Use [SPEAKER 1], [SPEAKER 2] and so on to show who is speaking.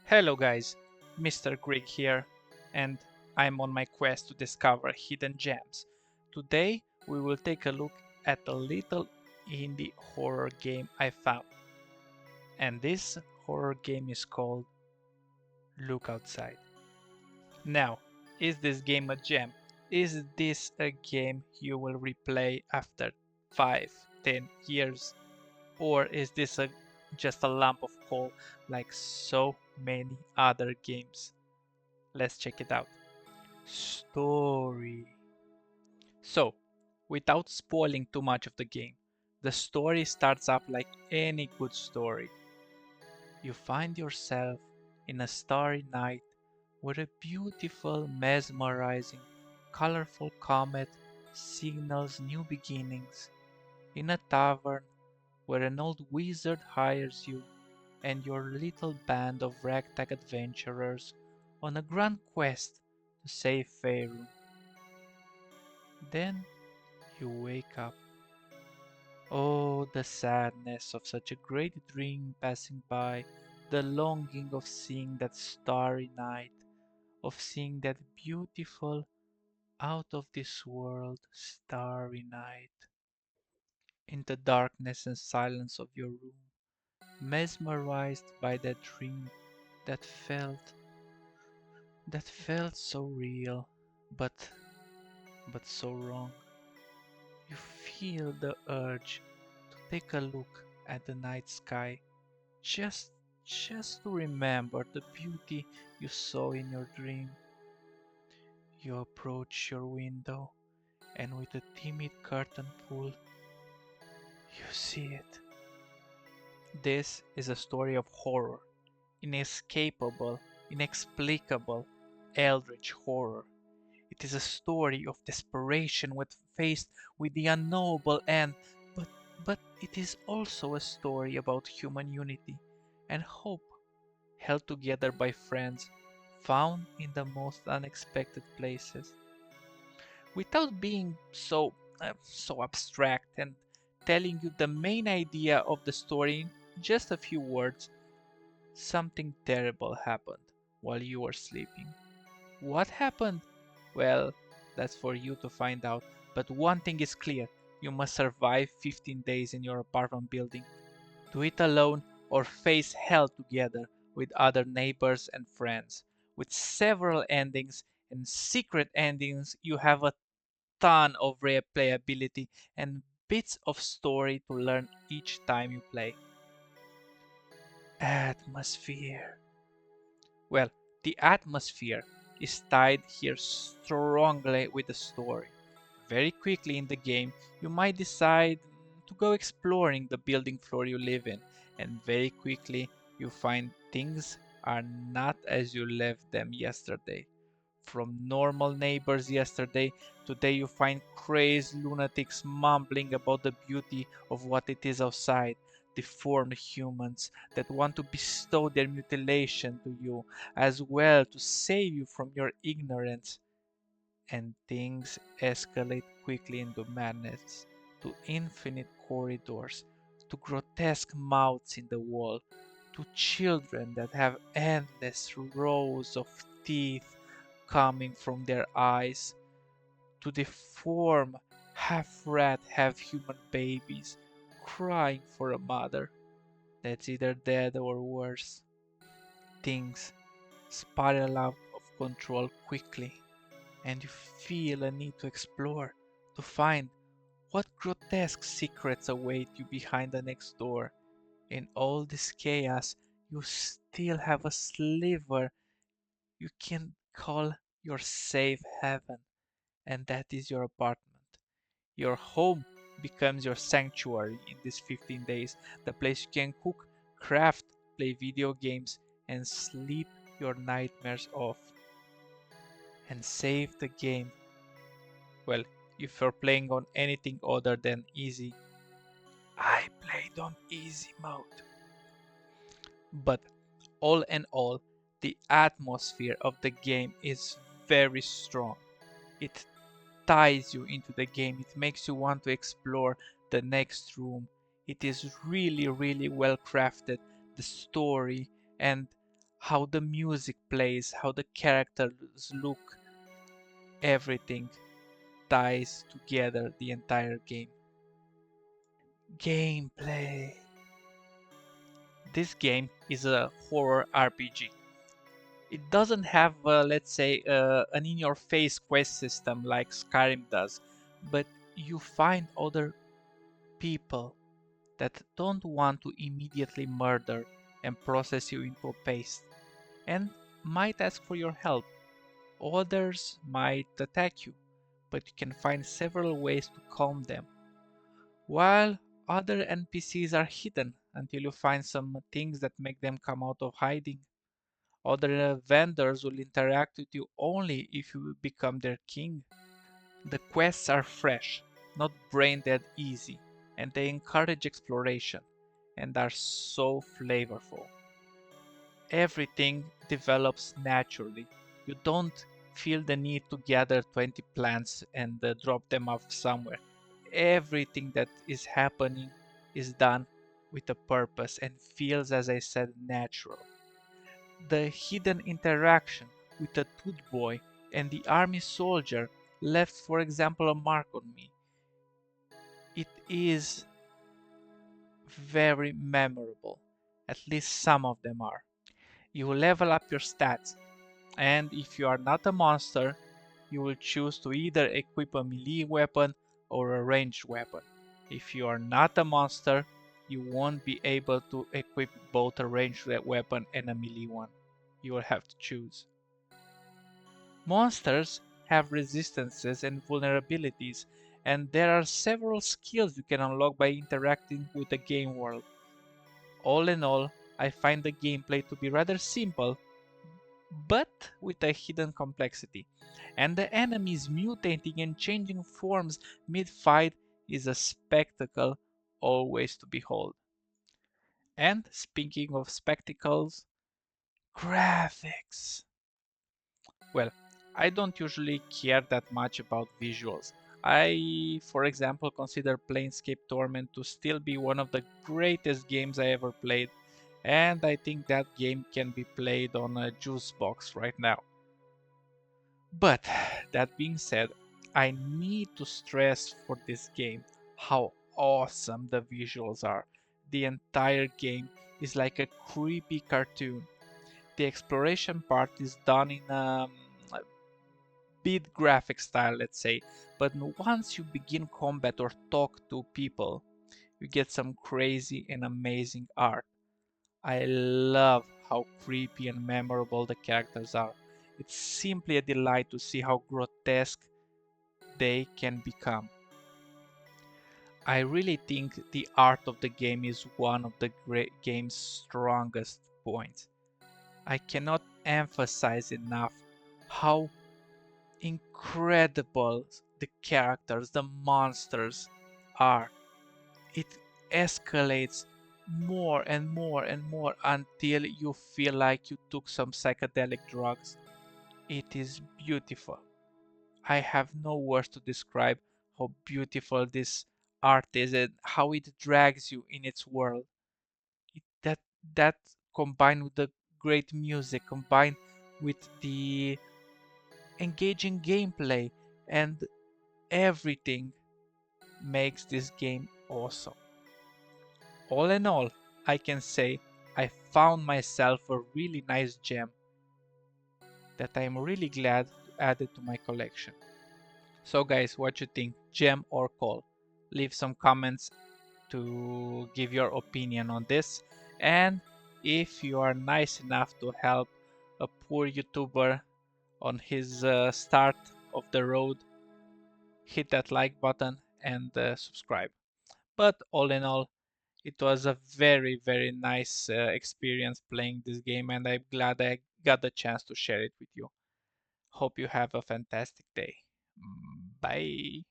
[SPEAKER 1] Hello guys, Mr. Greg here, and I'm on my quest to discover hidden gems. Today we will take a look at a little indie horror game I found, and this horror game is called Look Outside. Now, is this game a gem? Is this a game you will replay after 5, 10 years? Or is this just a lump of coal like so many other games? Let's check it out. Story. So, without spoiling too much of the game, the story starts up like any good story. You find yourself in a starry night where a beautiful, mesmerizing, colorful comet signals new beginnings, in a tavern where an old wizard hires you and your little band of ragtag adventurers on a grand quest to save Faerun. Then you wake up. Oh, the sadness of such a great dream passing by, the longing of seeing that starry night, of seeing that beautiful, out of this world starry night. In the darkness and silence of your room, mesmerized by that dream that felt so real, but so wrong. You feel the urge to take a look at the night sky, just to remember the beauty you saw in your dream. You approach your window, and with a timid curtain pull, you see it. This is a story of horror, inescapable, inexplicable, eldritch horror. It is a story of desperation when faced with the unknowable and but it is also a story about human unity and hope held together by friends found in the most unexpected places. Without being so abstract and telling you the main idea of the story in just a few words, something terrible happened while you were sleeping. What happened? Well, that's for you to find out, but one thing is clear, you must survive 15 days in your apartment building. Do it alone or face hell together with other neighbors and friends. With several endings and secret endings, you have a ton of replayability and bits of story to learn each time you play. Atmosphere. Well, the atmosphere is tied here strongly with the story. Very quickly in the game, you might decide to go exploring the building floor you live in, and very quickly you find things are not as you left them yesterday. From normal neighbors yesterday, today you find crazed lunatics mumbling about the beauty of what it is outside, deformed humans that want to bestow their mutilation to you, as well to save you from your ignorance. And things escalate quickly into madness, to infinite corridors, to grotesque mouths in the wall, to children that have endless rows of teeth coming from their eyes, to deform half rat, half human babies crying for a mother that's either dead or worse. Things spiral out of control quickly, and you feel a need to explore, to find what grotesque secrets await you behind the next door. In all this chaos, you still have a sliver you can call your safe haven, and that is your apartment. Your home becomes your sanctuary in these 15 days, the place you can cook, craft, play video games, and sleep your nightmares off. And save the game. Well, if you're playing on anything other than easy, I played on easy mode. But all in all, the atmosphere of the game is very strong. It ties you into the game, it makes you want to explore the next room. It is really, really well crafted, the story, and how the music plays, how the characters look, everything ties together the entire game. Gameplay. This game is a horror RPG. It doesn't have, let's say, an in-your-face quest system like Skyrim does, but you find other people that don't want to immediately murder and process you into a paste, and might ask for your help. Others might attack you, but you can find several ways to calm them. While other NPCs are hidden until you find some things that make them come out of hiding. Other vendors will interact with you only if you become their king. The quests are fresh, not brain dead easy, and they encourage exploration and are so flavorful. Everything develops naturally. You don't feel the need to gather 20 plants and drop them off somewhere. Everything that is happening is done with a purpose and feels, as I said, natural. The hidden interaction with the Tooth Boy and the army soldier left, for example, a mark on me. It is very memorable. At least some of them are. You will level up your stats, and if you are not a monster, you will choose to either equip a melee weapon or a ranged weapon. If you are not a monster, you won't be able to equip both a ranged weapon and a melee one. You will have to choose. Monsters have resistances and vulnerabilities, and there are several skills you can unlock by interacting with the game world. All in all, I find the gameplay to be rather simple, but with a hidden complexity. And the enemies mutating and changing forms mid-fight is a spectacle always to behold. And speaking of spectacles, graphics. Well, I don't usually care that much about visuals. I, for example, consider Planescape Torment to still be one of the greatest games I ever played, and I think that game can be played on a juice box right now. But that being said, I need to stress for this game how awesome the visuals are. The entire game is like a creepy cartoon. The exploration part is done in a bit graphic style, let's say, but once you begin combat or talk to people, you get some crazy and amazing art. I love how creepy and memorable the characters are. It's simply a delight to see how grotesque they can become. I really think the art of the game is one of the game's strongest points. I cannot emphasize enough how incredible the characters, the monsters are. It escalates more and more and more until you feel like you took some psychedelic drugs. It is beautiful. I have no words to describe how beautiful this art is and how it drags you in its world. It, that combined with the great music, combined with the engaging gameplay and everything makes this game awesome. All in all, I can say I found myself a really nice gem that I'm really glad to add it to my collection. So guys, what you think, gem or call? Leave some comments to give your opinion on this, and if you are nice enough to help a poor YouTuber on his start of the road, hit that like button and subscribe. But all in all, it was a very, very nice experience playing this game, and I'm glad I got the chance to share it with you. Hope you have a fantastic day. Bye.